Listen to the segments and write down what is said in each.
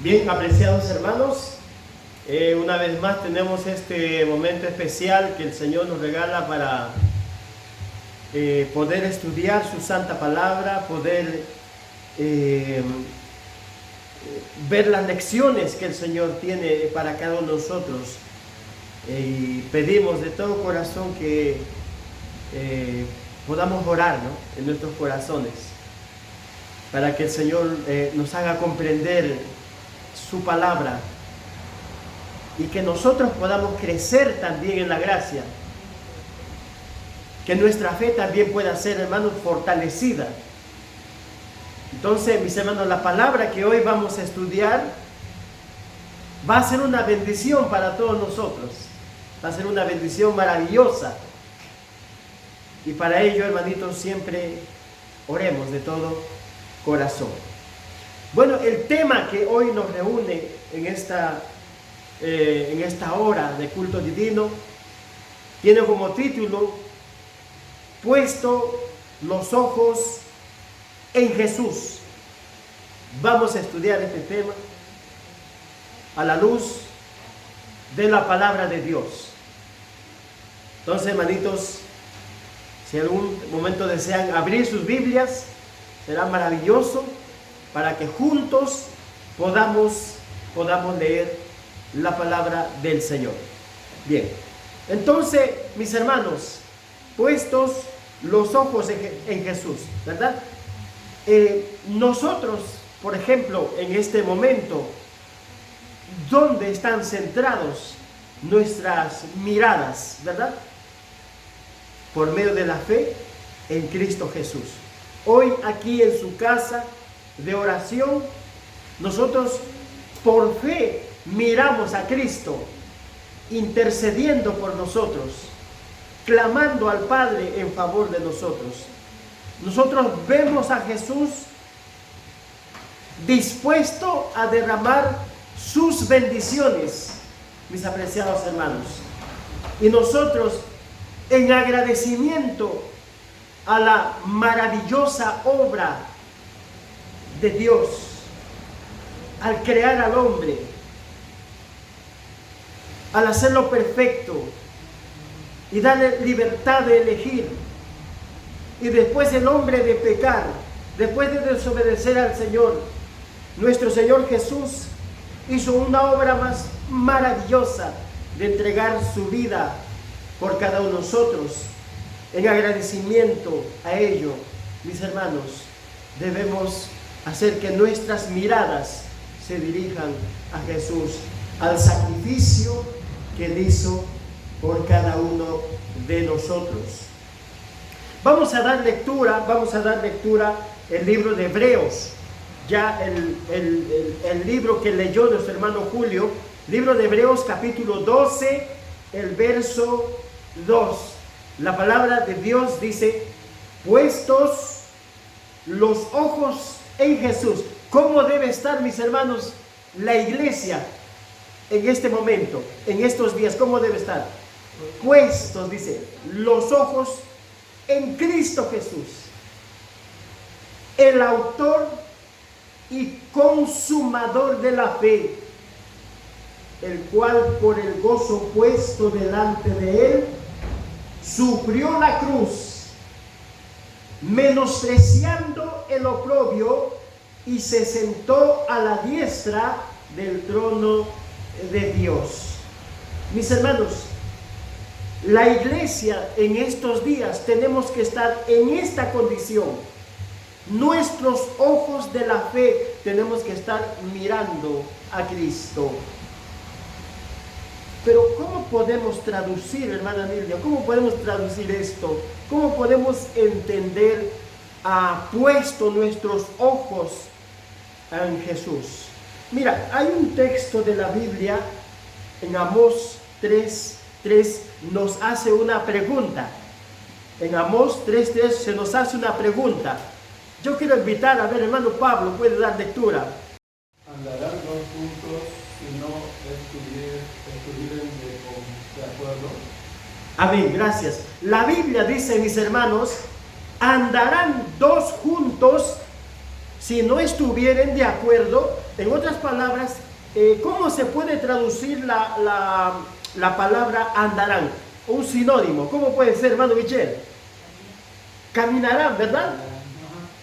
Bien, apreciados hermanos, una vez más tenemos este momento especial que el Señor nos regala para poder estudiar su santa palabra, poder ver las lecciones que el Señor tiene para cada uno de nosotros. Y pedimos de todo corazón que podamos orar, ¿no?, en nuestros corazones, para que el Señor nos haga comprender su palabra y que nosotros podamos crecer también en la gracia, que nuestra fe también pueda ser, hermanos, fortalecida. Entonces, mis hermanos, la palabra que hoy vamos a estudiar va a ser una bendición para todos nosotros, va a ser una bendición maravillosa, y para ello, hermanitos, siempre oremos de todo corazón. Bueno, el tema que hoy nos reúne en esta hora de culto divino tiene como título: puesto los ojos en Jesús. Vamos a estudiar este tema a la luz de la palabra de Dios. Entonces, hermanitos, si algún momento desean abrir sus Biblias, será maravilloso para que juntos podamos leer la palabra del Señor. Bien, entonces, mis hermanos, puestos los ojos en Jesús, ¿verdad? Nosotros, por ejemplo, en este momento, ¿dónde están centrados nuestras miradas, verdad? Por medio de la fe en Cristo Jesús. Hoy aquí en su casa de oración, nosotros por fe miramos a Cristo intercediendo por nosotros, clamando al Padre en favor de nosotros. Nosotros vemos a Jesús dispuesto a derramar sus bendiciones, mis apreciados hermanos, y nosotros en agradecimiento a la maravillosa obra de Dios al crear al hombre, al hacerlo perfecto y darle libertad de elegir, y después el hombre de pecar, después de desobedecer al Señor, nuestro Señor Jesús hizo una obra más maravillosa de entregar su vida por cada uno de nosotros. En agradecimiento a ello, mis hermanos, debemos hacer que nuestras miradas se dirijan a Jesús, al sacrificio que Él hizo por cada uno de nosotros. Vamos a dar lectura el libro de Hebreos, ya el libro que leyó nuestro hermano Julio, libro de Hebreos capítulo 12, el verso 2. La palabra de Dios dice: puestos los ojos en Jesús. ¿Cómo debe estar, mis hermanos, la iglesia en este momento, en estos días? ¿Cómo debe estar? Puestos, dice, los ojos en Cristo Jesús, el autor y consumador de la fe, el cual por el gozo puesto delante de él sufrió la cruz, menospreciando el oprobio, y se sentó a la diestra del trono de Dios. Mis hermanos, la iglesia en estos días tenemos que estar en esta condición. Nuestros ojos de la fe tenemos que estar mirando a Cristo. Pero ¿cómo podemos traducir, hermana Nidia? ¿Cómo podemos traducir esto? ¿Cómo podemos entender puesto nuestros ojos en Jesús? Mira, hay un texto de la Biblia en Amós 3:3 nos hace una pregunta. En Amós 3:3 se nos hace una pregunta. Yo quiero invitar, a ver, hermano Pablo, puede dar lectura. ¿Andarán dos juntos si no estuvieran de acuerdo? Amén, gracias. La Biblia dice, mis hermanos, andarán dos juntos si no estuvieren de acuerdo. En otras palabras, ¿cómo se puede traducir la palabra andarán? Un sinónimo, ¿cómo puede ser, hermano Michel? Caminarán, ¿verdad?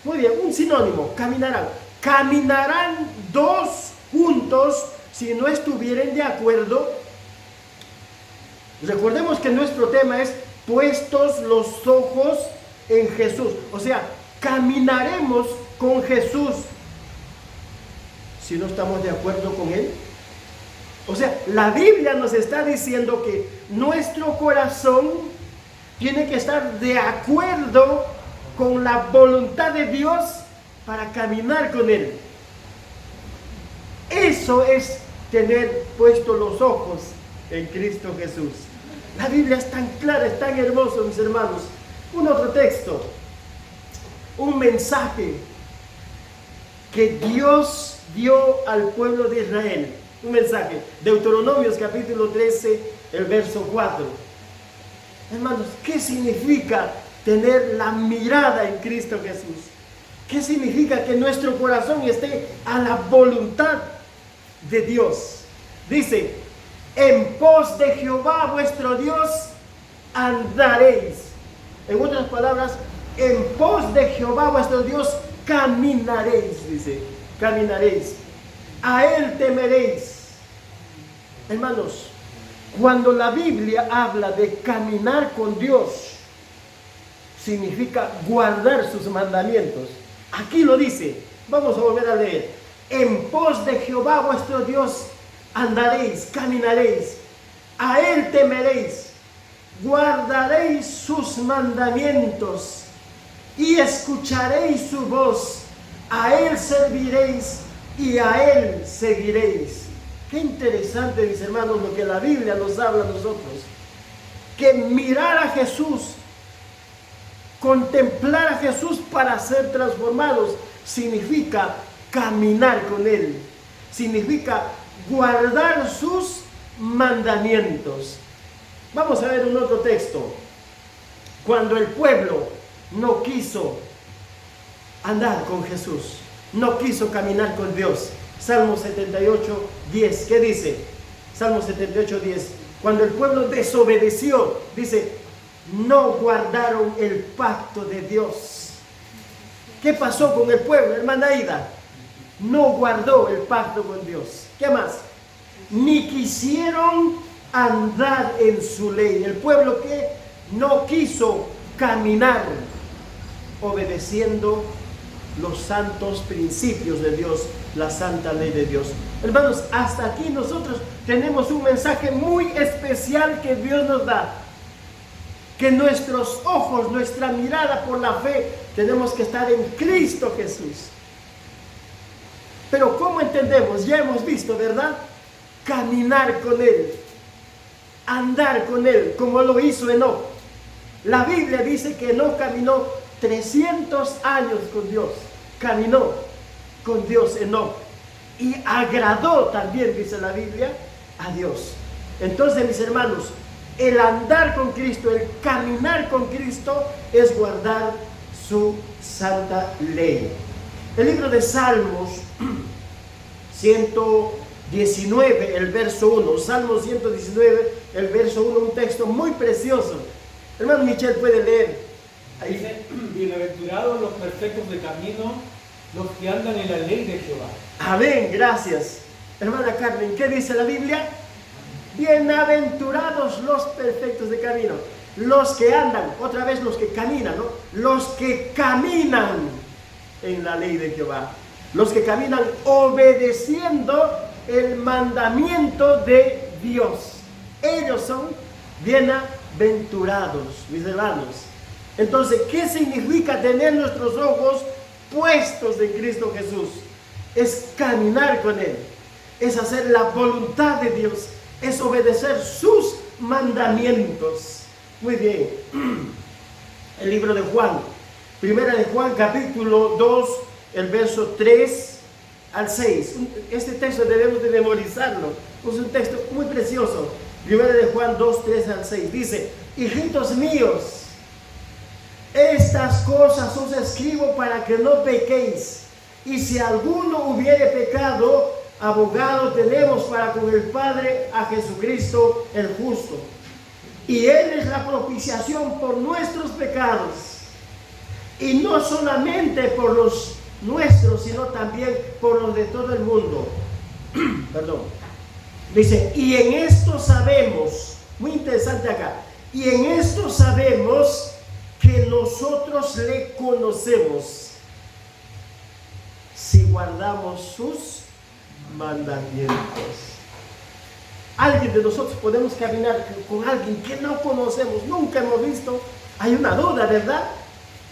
Muy bien, un sinónimo, caminarán. Caminarán dos juntos si no estuvieren de acuerdo. Recordemos que nuestro tema es puestos los ojos en Jesús. O sea, caminaremos con Jesús si no estamos de acuerdo con Él. O sea, la Biblia nos está diciendo que nuestro corazón tiene que estar de acuerdo con la voluntad de Dios para caminar con Él. Eso es tener puestos los ojos en Cristo Jesús. La Biblia es tan clara, es tan hermosa, mis hermanos. Un otro texto, un mensaje que Dios dio al pueblo de Israel. Un mensaje, Deuteronomios capítulo 13, el verso 4. Hermanos, ¿qué significa tener la mirada en Cristo Jesús? ¿Qué significa que nuestro corazón esté a la voluntad de Dios? Dice, en pos de Jehová vuestro Dios andaréis. En otras palabras, en pos de Jehová vuestro Dios caminaréis, dice, caminaréis. A Él temeréis. Hermanos, cuando la Biblia habla de caminar con Dios, significa guardar sus mandamientos. Aquí lo dice, vamos a volver a leer. En pos de Jehová vuestro Dios andaréis, caminaréis, a Él temeréis, guardaréis sus mandamientos y escucharéis su voz, a Él serviréis y a Él seguiréis. Qué interesante, mis hermanos, lo que la Biblia nos habla a nosotros. Que mirar a Jesús, contemplar a Jesús para ser transformados, significa caminar con Él. Significa guardar sus mandamientos. Vamos a ver un otro texto. Cuando el pueblo no quiso andar con Jesús, no quiso caminar con Dios. Salmo 78, 10. ¿Qué dice? Salmo 78, 10. Cuando el pueblo desobedeció, dice, no guardaron el pacto de Dios. ¿Qué pasó con el pueblo, hermana Aida? No guardó el pacto con Dios. ¿Qué más? Ni quisieron andar en su ley. El pueblo que no quiso caminar obedeciendo los santos principios de Dios, la santa ley de Dios. Hermanos, hasta aquí nosotros tenemos un mensaje muy especial que Dios nos da. Que nuestros ojos, nuestra mirada por la fe, tenemos que estar en Cristo Jesús. Pero ¿cómo entendemos? Ya hemos visto, ¿verdad? Caminar con Él, andar con Él, como lo hizo Enoc. La Biblia dice que Enoc caminó 300 años con Dios. Caminó con Dios Enoc. Y agradó también, dice la Biblia, a Dios. Entonces, mis hermanos, el andar con Cristo, el caminar con Cristo, es guardar su santa ley. El libro de Salmos 119, el verso 1. Salmo 119, el verso 1, un texto muy precioso. Hermano Michel puede leer. Ahí dice, bienaventurados los perfectos de camino, los que andan en la ley de Jehová. Amén, gracias. Hermana Carmen, ¿qué dice la Biblia? Bienaventurados los perfectos de camino. Los que andan, otra vez los que caminan, ¿no? Los que caminan en la ley de Jehová. Los que caminan obedeciendo el mandamiento de Dios. Ellos son bienaventurados, mis hermanos. Entonces, ¿qué significa tener nuestros ojos puestos en Cristo Jesús? Es caminar con Él, es hacer la voluntad de Dios, es obedecer sus mandamientos. Muy bien. El libro de Juan, primera de Juan, capítulo 2, el verso 3 al 6. Este texto debemos de memorizarlo, es un texto muy precioso. Primera de Juan 2, 3 al 6. Dice, hijitos míos, estas cosas os escribo para que no pequéis. Y si alguno hubiere pecado, abogado tenemos para con el Padre a Jesucristo el justo. Y Él es la propiciación por nuestros pecados. Y no solamente por los nuestros, sino también por los de todo el mundo. Perdón. Dice, y en esto sabemos, muy interesante acá, y en esto sabemos que nosotros le conocemos si guardamos sus mandamientos. Alguien de nosotros podemos caminar con alguien que no conocemos, nunca hemos visto. Hay una duda, ¿verdad?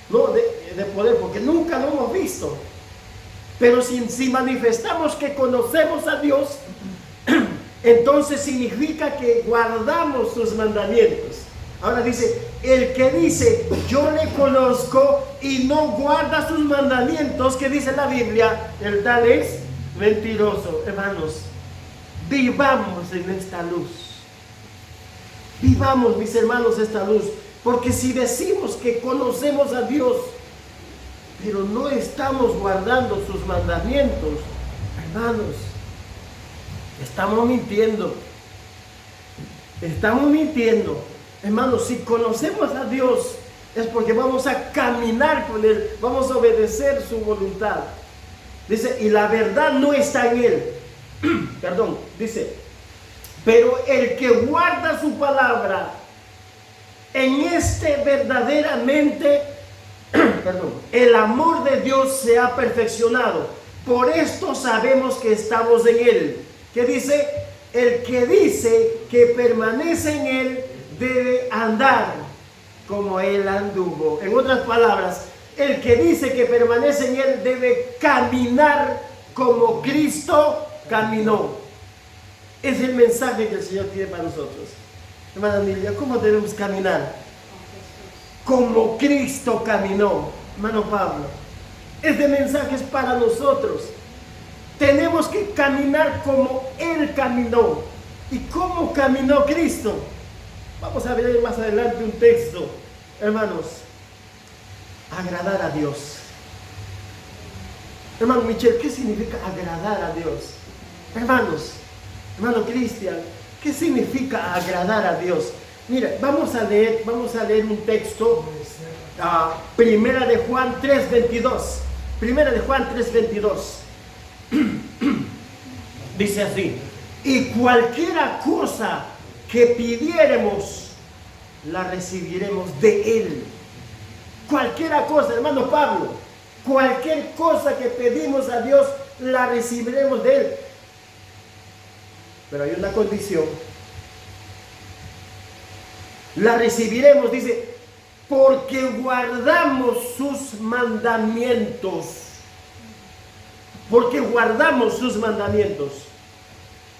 No, de poder, porque nunca lo hemos visto. Pero si manifestamos que conocemos a Dios, entonces significa que guardamos sus mandamientos. Ahora dice, el que dice, yo le conozco y no guarda sus mandamientos, que dice la Biblia, el tal es mentiroso. Hermanos, vivamos en esta luz. Vivamos, mis hermanos, esta luz. Porque si decimos que conocemos a Dios, pero no estamos guardando sus mandamientos, hermanos, estamos mintiendo. Estamos mintiendo. Hermanos, si conocemos a Dios, es porque vamos a caminar con Él, vamos a obedecer su voluntad. Dice, y la verdad no está en Él. Perdón, dice, pero el que guarda su palabra, en este verdaderamente, perdón, el amor de Dios se ha perfeccionado. Por esto sabemos que estamos en Él. ¿Qué dice? El que dice que permanece en Él debe andar como Él anduvo. En otras palabras, el que dice que permanece en Él debe caminar como Cristo caminó. Es el mensaje que el Señor tiene para nosotros. Hermana Nilia, ¿cómo debemos caminar? Como Cristo caminó. Hermano Pablo, este mensaje es para nosotros. Tenemos que caminar como Él caminó. ¿Y cómo caminó Cristo? Vamos a ver más adelante un texto, hermanos. Agradar a Dios. Hermano Michel, ¿qué significa agradar a Dios? Hermanos, hermano Cristian, ¿qué significa agradar a Dios? Mira, vamos a leer un texto, Primera de Juan 3:22. Primera de Juan 3:22. Dice así: y cualquiera cosa que pidiéremos, la recibiremos de Él. Cualquiera cosa, hermano Pablo, cualquier cosa que pedimos a Dios, la recibiremos de Él. Pero hay una condición. La recibiremos, dice, porque guardamos sus mandamientos. Porque guardamos sus mandamientos.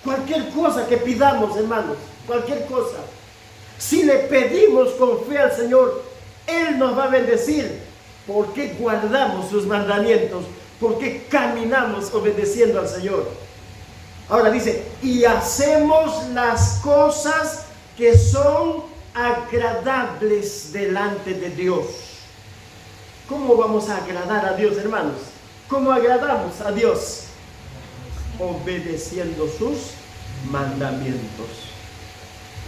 Cualquier cosa que pidamos, hermanos, cualquier cosa, si le pedimos con fe al Señor, Él nos va a bendecir, porque guardamos sus mandamientos, porque caminamos obedeciendo al Señor. Ahora dice, y hacemos las cosas que son agradables delante de Dios. ¿Cómo vamos a agradar a Dios, hermanos? ¿Cómo agradamos a Dios? Obedeciendo sus mandamientos.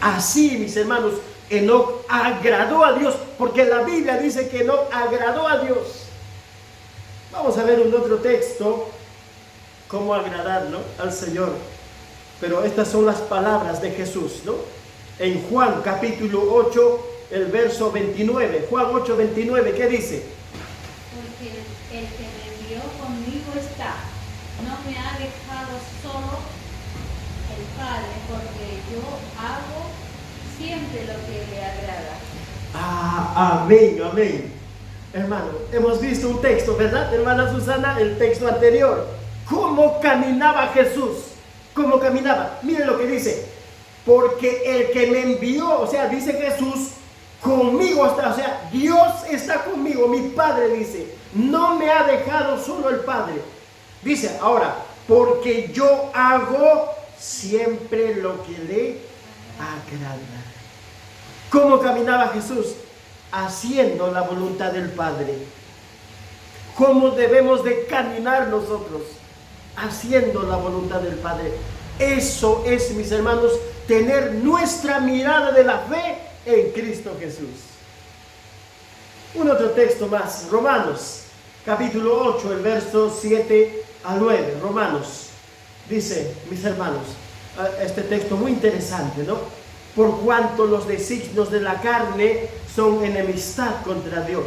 Así, mis hermanos, Enoc agradó a Dios, porque la Biblia dice que Enoc agradó a Dios. Vamos a ver un otro texto, cómo agradar, ¿no?, al Señor. Pero estas son las palabras de Jesús, ¿no? En Juan capítulo 8, el verso 29. Juan 8, 29, ¿qué dice? Porque el que me envió conmigo está. No me ha dejado solo el Padre, porque yo hago siempre lo que le agrada. Amén, amén. Hermano, hemos visto un texto, ¿verdad, hermana Susana? El texto anterior. ¿Cómo caminaba Jesús? ¿Cómo caminaba? Miren lo que dice. Porque el que me envió, o sea, dice Jesús, conmigo está, o sea, Dios está conmigo. Mi Padre dice, no me ha dejado solo el Padre. Dice ahora, porque yo hago siempre lo que le agrada. ¿Cómo caminaba Jesús? Haciendo la voluntad del Padre. cómo debemos de caminar nosotros, haciendo la voluntad del Padre. Eso es, mis hermanos, tener nuestra mirada de la fe en Cristo Jesús. Un otro texto más, Romanos, capítulo 8, el verso 7 a 9. Romanos, dice, mis hermanos, este texto muy interesante, ¿no? Por cuanto los designios de la carne son enemistad contra Dios.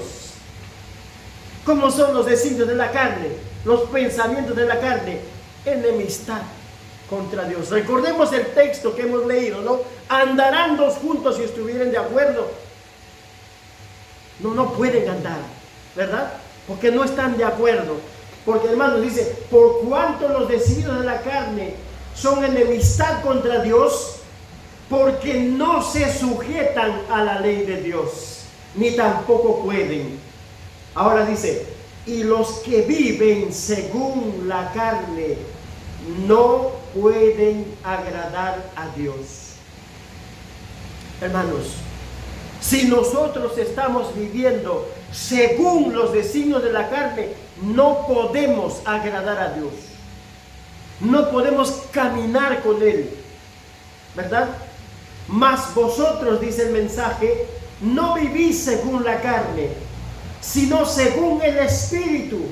¿Cómo son los designios de la carne? Los pensamientos de la carne, enemistad contra Dios. Recordemos el texto que hemos leído, ¿no? Andarán dos juntos si estuvieran de acuerdo. No pueden andar, ¿verdad? Porque no están de acuerdo. Porque, hermanos, dice, por cuanto los designios de la carne son enemistad contra Dios, porque no se sujetan a la ley de Dios, ni tampoco pueden. Ahora dice, y los que viven según la carne no pueden agradar a Dios. Hermanos, si nosotros estamos viviendo según los designios de la carne, no podemos agradar a Dios. No podemos caminar con Él, ¿verdad? Mas vosotros, dice el mensaje, no vivís según la carne, sino según el Espíritu.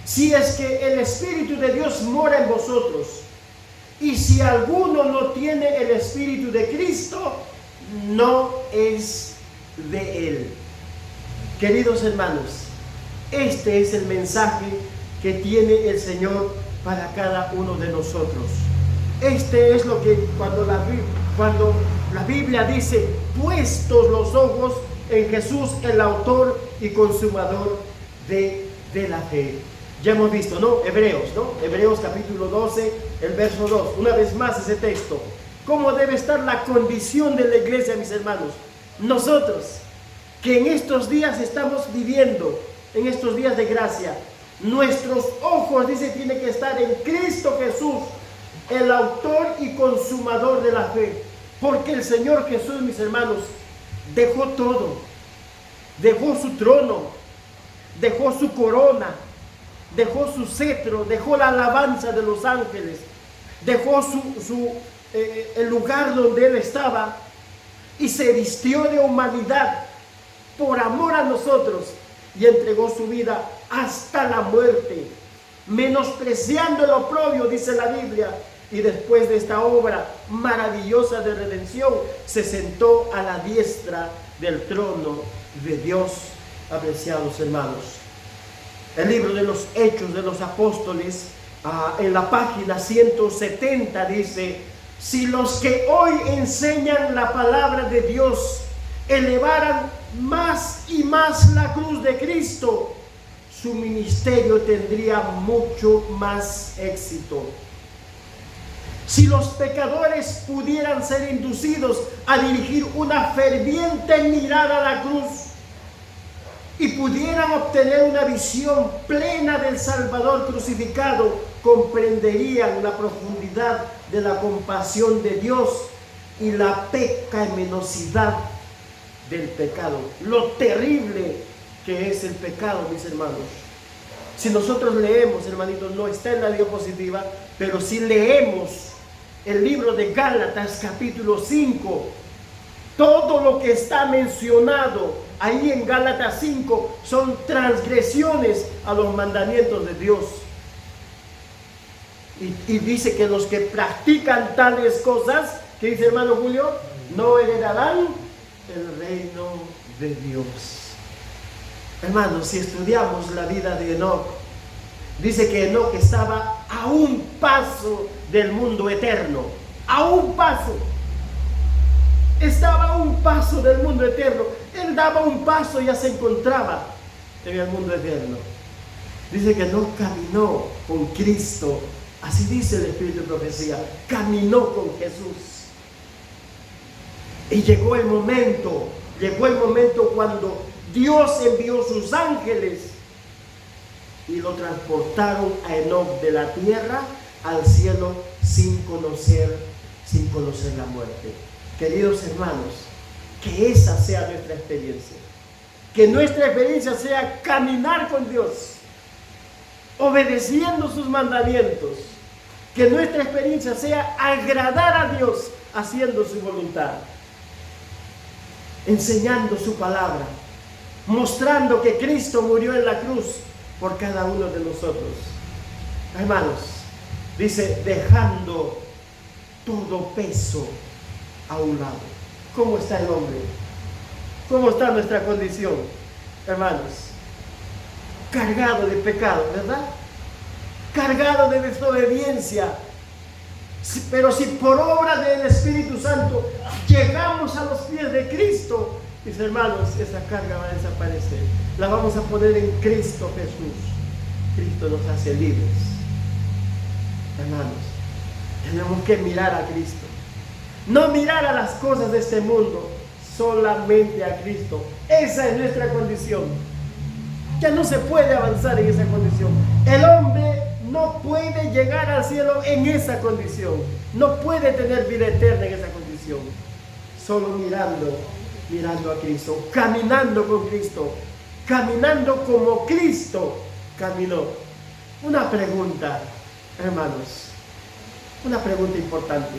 Si es que el Espíritu de Dios mora en vosotros. Y si alguno no tiene el Espíritu de Cristo, no es de Él. Queridos hermanos, este es el mensaje que tiene el Señor para cada uno de nosotros. Este es lo que cuando la Biblia dice, puestos los ojos en Jesús, el autor y consumador de la fe. Ya hemos visto, ¿no? Hebreos, ¿no? Hebreos capítulo 12, el verso 2. Una vez más ese texto. ¿Cómo debe estar la condición de la iglesia, mis hermanos? Nosotros, que en estos días estamos viviendo, en estos días de gracia, nuestros ojos, dice, tienen que estar en Cristo Jesús, el autor y consumador de la fe. Porque el Señor Jesús, mis hermanos, dejó todo. Dejó su trono, dejó su corona, dejó su cetro, dejó la alabanza de los ángeles, dejó el lugar donde Él estaba y se vistió de humanidad por amor a nosotros y entregó su vida hasta la muerte, menospreciando el oprobio, dice la Biblia. Y después de esta obra maravillosa de redención, se sentó a la diestra del trono de Dios. Apreciados hermanos, el libro de los Hechos de los Apóstoles, en la página 170 dice, si los que hoy enseñan la palabra de Dios elevaran más y más la cruz de Cristo, su ministerio tendría mucho más éxito. Si los pecadores pudieran ser inducidos a dirigir una ferviente mirada a la cruz y pudieran obtener una visión plena del Salvador crucificado, comprenderían la profundidad de la compasión de Dios y la pecaminosidad del pecado, lo terrible que es el pecado, mis hermanos. Si nosotros leemos, hermanitos, no está en la diapositiva, pero si leemos el libro de Gálatas capítulo 5, todo lo que está mencionado ahí en Gálatas 5 son transgresiones a los mandamientos de Dios. Y dice que los que practican tales cosas, ¿qué dice hermano Julio? No heredarán el reino de Dios. Hermanos, si estudiamos la vida de Enoc, dice que Enoc estaba a un paso del mundo eterno. A un paso. Estaba a un paso del mundo eterno. Él daba un paso y ya se encontraba en el mundo eterno. Dice que no caminó con Cristo. Así dice el Espíritu de Profecía. Caminó con Jesús. Y llegó el momento cuando Dios envió sus ángeles y lo transportaron a Enoc de la tierra al cielo sin conocer la muerte. Queridos hermanos, que esa sea nuestra experiencia. Que nuestra experiencia sea caminar con Dios, obedeciendo sus mandamientos. Que nuestra experiencia sea agradar a Dios haciendo su voluntad, enseñando su palabra, mostrando que Cristo murió en la cruz por cada uno de nosotros. Hermanos, dice, dejando todo peso a un lado. ¿Cómo está el hombre? ¿Cómo está nuestra condición, hermanos? Cargado de pecado, ¿verdad? Cargado de desobediencia. Pero si por obra del Espíritu Santo llegamos a los pies de Cristo, mis hermanos, esa carga va a desaparecer. La vamos a poner en Cristo Jesús. Cristo nos hace libres. Hermanos, tenemos que mirar a Cristo. No mirar a las cosas de este mundo, solamente a Cristo. Esa es nuestra condición. Ya no se puede avanzar en esa condición. El hombre no puede llegar al cielo en esa condición. No puede tener vida eterna en esa condición. Solo mirando a Cristo, caminando con Cristo, caminando como Cristo caminó. Una pregunta, hermanos, una pregunta importante.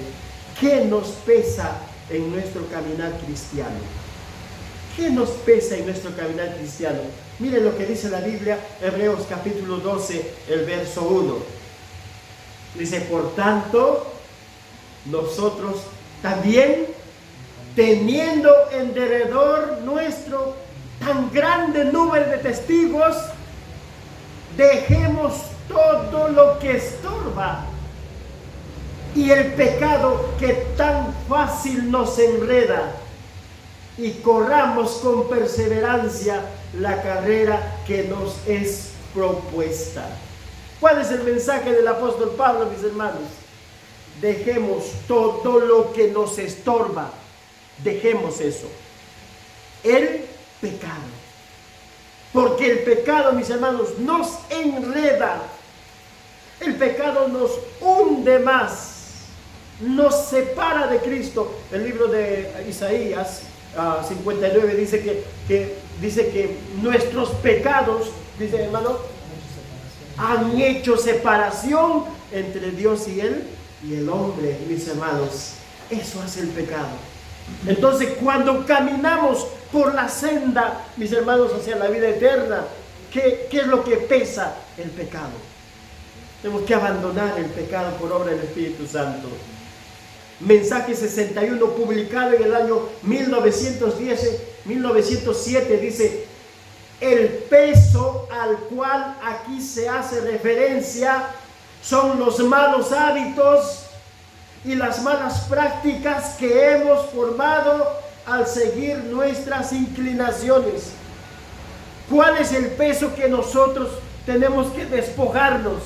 ¿Qué nos pesa en nuestro caminar cristiano? ¿Qué nos pesa en nuestro caminar cristiano? Miren lo que dice la Biblia, Hebreos capítulo 12, el verso 1. Dice, por tanto, nosotros también, teniendo en derredor nuestro tan grande número de testigos, dejemos todo lo que estorba y el pecado que tan fácil nos enreda, y corramos con perseverancia la carrera que nos es propuesta. ¿Cuál es el mensaje del apóstol Pablo, mis hermanos? Dejemos todo lo que nos estorba. Dejemos eso. El pecado. Porque el pecado, mis hermanos, nos enreda. El pecado nos hunde más. Nos separa de Cristo. El libro de Isaías 59 dice que nuestros pecados, dice hermano, han hecho separación entre Dios y el hombre, mis hermanos. Eso hace el pecado. Entonces, cuando caminamos por la senda, mis hermanos, hacia la vida eterna, ¿qué es lo que pesa? El pecado. Tenemos que abandonar el pecado por obra del Espíritu Santo. Mensaje 61, publicado en el año 1907, dice: el peso al cual aquí se hace referencia son los malos hábitos y las malas prácticas que hemos formado al seguir nuestras inclinaciones. ¿Cuál es el peso que nosotros tenemos que despojarnos?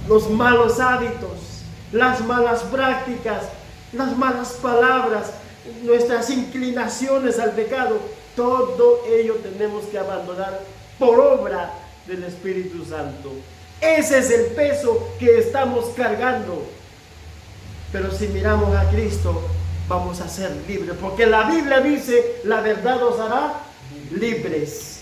Los malos hábitos, las malas prácticas, las malas palabras, nuestras inclinaciones al pecado. Todo ello tenemos que abandonar por obra del Espíritu Santo. Ese es el peso que estamos cargando. Pero si miramos a Cristo, vamos a ser libres, porque la Biblia dice: la verdad os hará libres.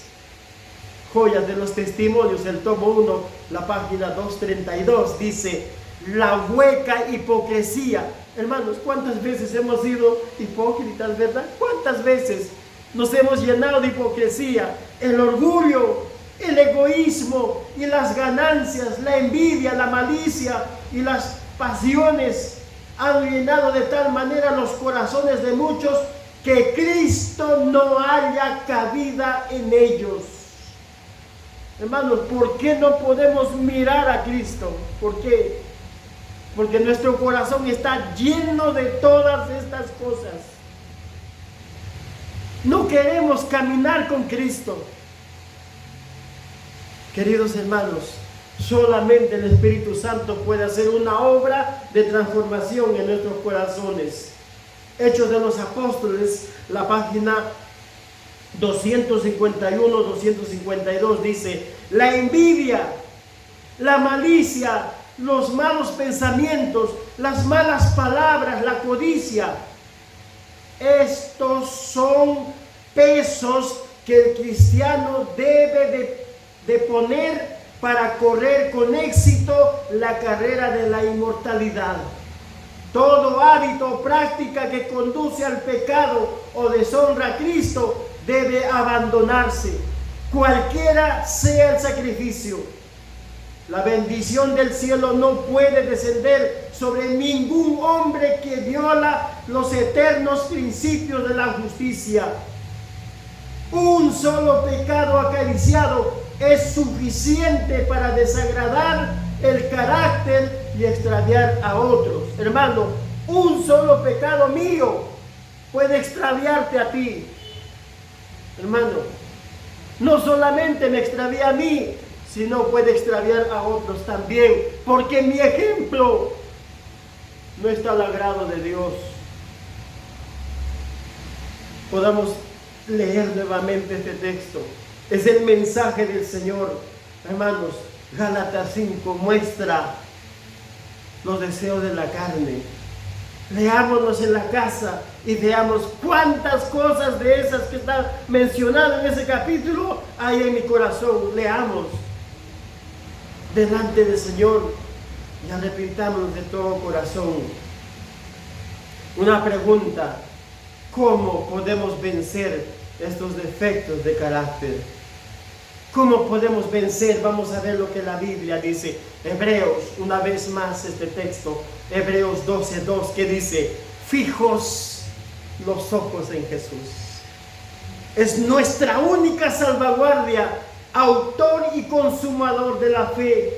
Joyas de los Testimonios, el tomo 1, la página 232, dice: la hueca hipocresía. Hermanos, ¿cuántas veces hemos sido hipócritas, verdad? ¿Cuántas veces nos hemos llenado de hipocresía? El orgullo, el egoísmo y las ganancias, la envidia, la malicia y las pasiones han llenado de tal manera los corazones de muchos que Cristo no haya cabida en ellos. Hermanos, ¿por qué no podemos mirar a Cristo? ¿Por qué? Porque nuestro corazón está lleno de todas estas cosas. No queremos caminar con Cristo. Queridos hermanos, solamente el Espíritu Santo puede hacer una obra de transformación en nuestros corazones. Hechos de los Apóstoles, la página 251-252 dice: la envidia, la malicia, los malos pensamientos, las malas palabras, la codicia, estos son pesos que el cristiano debe de poner para correr con éxito la carrera de la inmortalidad. Todo hábito o práctica que conduce al pecado o deshonra a Cristo debe abandonarse, cualquiera sea el sacrificio. La bendición del cielo no puede descender sobre ningún hombre que viola los eternos principios de la justicia. Un solo pecado acariciado es suficiente para desagradar el carácter y extraviar a otros. Hermano, un solo pecado mío puede extraviarte a ti. Hermano, no solamente me extravía a mí, sino puede extraviar a otros también, porque mi ejemplo no está al agrado de Dios. Podamos leer nuevamente este texto. Es el mensaje del Señor. Hermanos, Gálatas 5 muestra los deseos de la carne. Leámonos en la casa y veamos cuántas cosas de esas que están mencionadas en ese capítulo hay en mi corazón. Leamos delante del Señor y arrepintámonos de todo corazón. Una pregunta: ¿cómo podemos vencer estos defectos de carácter? ¿Cómo podemos vencer? Vamos a ver lo que la Biblia dice. Hebreos, una vez más este texto, Hebreos 12:2, que dice: fijos los ojos en Jesús. Es nuestra única salvaguardia, autor y consumador de la fe,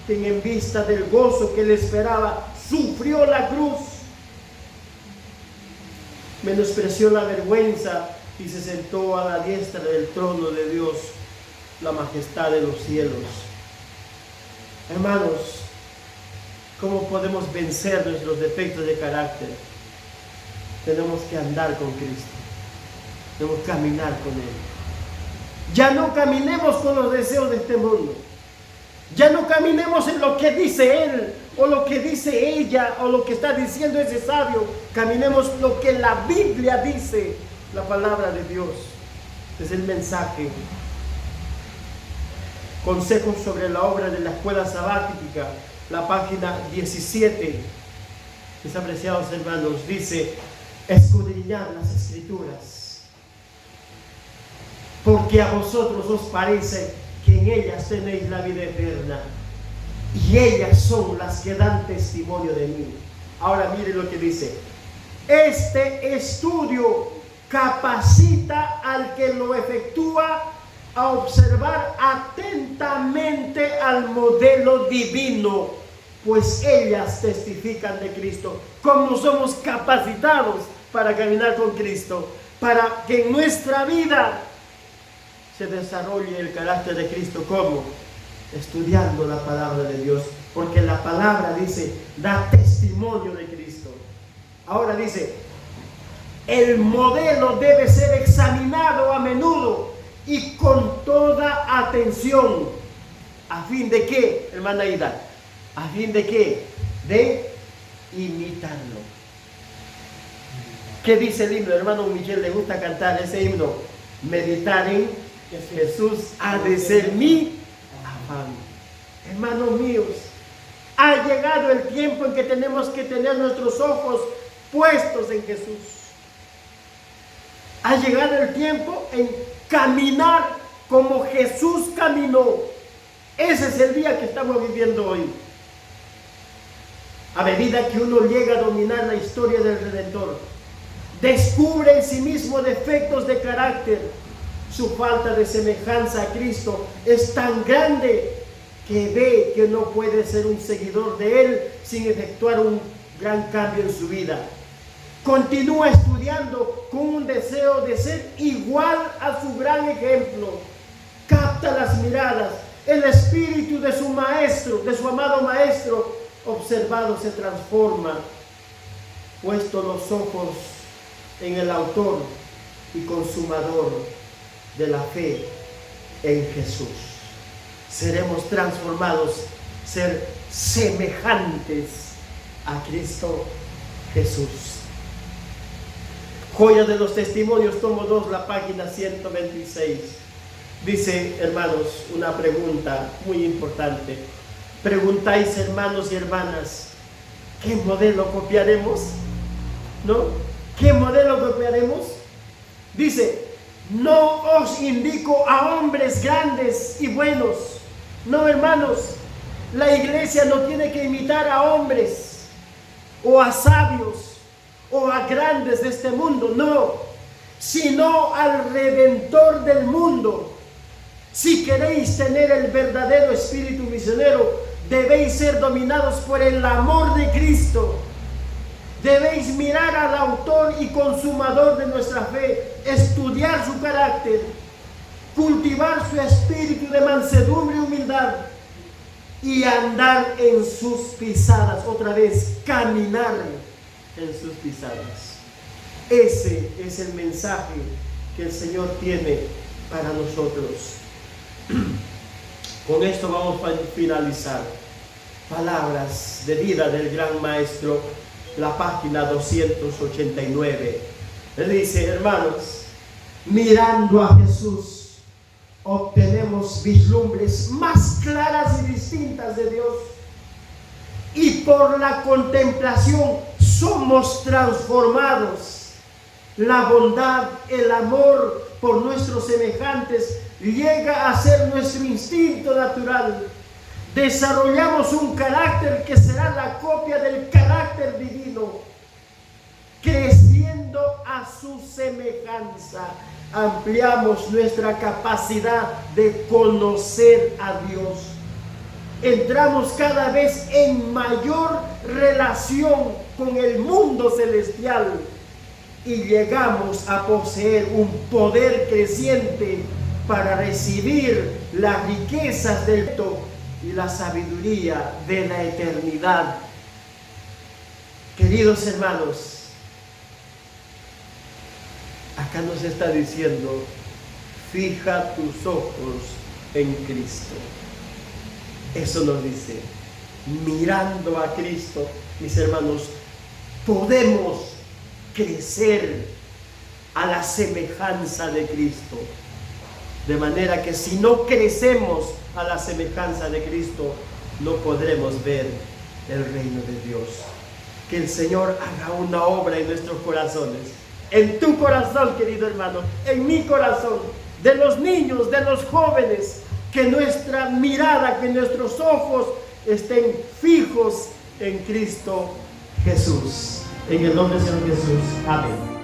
quien en vista del gozo que le esperaba, sufrió la cruz, menospreció la vergüenza y se sentó a la diestra del trono de Dios, la majestad de los cielos. Hermanos, ¿cómo podemos vencer nuestros defectos de carácter? Tenemos que andar con Cristo, tenemos que caminar con Él. Ya no caminemos con los deseos de este mundo, ya no caminemos en lo que dice Él o lo que dice ella o lo que está diciendo ese sabio. Caminemos lo que la Biblia dice, la palabra de Dios. Es el mensaje. Consejos sobre la obra de la escuela sabática, la página 17. Mis apreciados hermanos, dice: escudriñad las escrituras, porque a vosotros os parece que en ellas tenéis la vida eterna, y ellas son las que dan testimonio de mí. Ahora mire lo que dice: este estudio capacita al que lo efectúa a observar atentamente al modelo divino, pues ellas testifican de Cristo. ¿Cómo somos capacitados para caminar con Cristo? Para que en nuestra vida se desarrolle el carácter de Cristo. ¿Cómo? Estudiando la palabra de Dios, porque la palabra dice, da testimonio de Cristo. Ahora dice, el modelo debe ser examinado a menudo y con toda atención. ¿A fin de qué, hermana Ida? ¿A fin de qué? De imitarlo. ¿Qué dice el himno? Hermano Michel le gusta cantar ese himno. Meditar en Jesús ha de ser mi afán. Hermanos míos, ha llegado el tiempo en que tenemos que tener nuestros ojos puestos en Jesús. Ha llegado el tiempo en caminar como Jesús caminó. Ese es el día que estamos viviendo hoy. A medida que uno llega a dominar la historia del Redentor, descubre en sí mismo defectos de carácter. Su falta de semejanza a Cristo es tan grande que ve que no puede ser un seguidor de Él sin efectuar un gran cambio en su vida. Continúa estudiando con un deseo de ser igual a su gran ejemplo. Capta las miradas. El espíritu de su maestro, de su amado maestro, observado se transforma. Puesto los ojos en el autor y consumador de la fe, en Jesús, seremos transformados, ser semejantes a Cristo Jesús. Joya de los Testimonios, tomo 2, la página 126. Dice, hermanos, una pregunta muy importante. Preguntáis, hermanos y hermanas, ¿qué modelo copiaremos? ¿No? ¿Qué modelo copiaremos? Dice, no os indico a hombres grandes y buenos. No, hermanos, la iglesia no tiene que imitar a hombres o a sabios o a grandes de este mundo, no, sino al Redentor del mundo. Si queréis tener el verdadero espíritu misionero, debéis ser dominados por el amor de Cristo. Debéis mirar al autor y consumador de nuestra fe, estudiar su carácter, cultivar su espíritu de mansedumbre y humildad y andar en sus pisadas. Otra vez, caminar en sus pisadas. Ese es el mensaje que el Señor tiene para nosotros. Con esto vamos a finalizar. Palabras de vida del gran maestro, la página 289. Él dice, hermanos, mirando a Jesús, obtenemos vislumbres más claras y distintas de Dios. Y por la contemplación somos transformados. La bondad, el amor por nuestros semejantes llega a ser nuestro instinto natural. Desarrollamos un carácter que será la copia del carácter divino. Creciendo a su semejanza, ampliamos nuestra capacidad de conocer a Dios. Entramos cada vez en mayor relación con el mundo celestial y llegamos a poseer un poder creciente para recibir las riquezas del todo y la sabiduría de la eternidad. Queridos hermanos, acá nos está diciendo, fija tus ojos en Cristo. Eso nos dice, mirando a Cristo, mis hermanos, podemos crecer a la semejanza de Cristo. De manera que si no crecemos a la semejanza de Cristo, no podremos ver el reino de Dios. Que el Señor haga una obra en nuestros corazones, en tu corazón, querido hermano, en mi corazón, de los niños, de los jóvenes, que nuestra mirada, que nuestros ojos estén fijos en Cristo Jesús. En el nombre del Señor Jesús. Amén.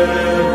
Amen.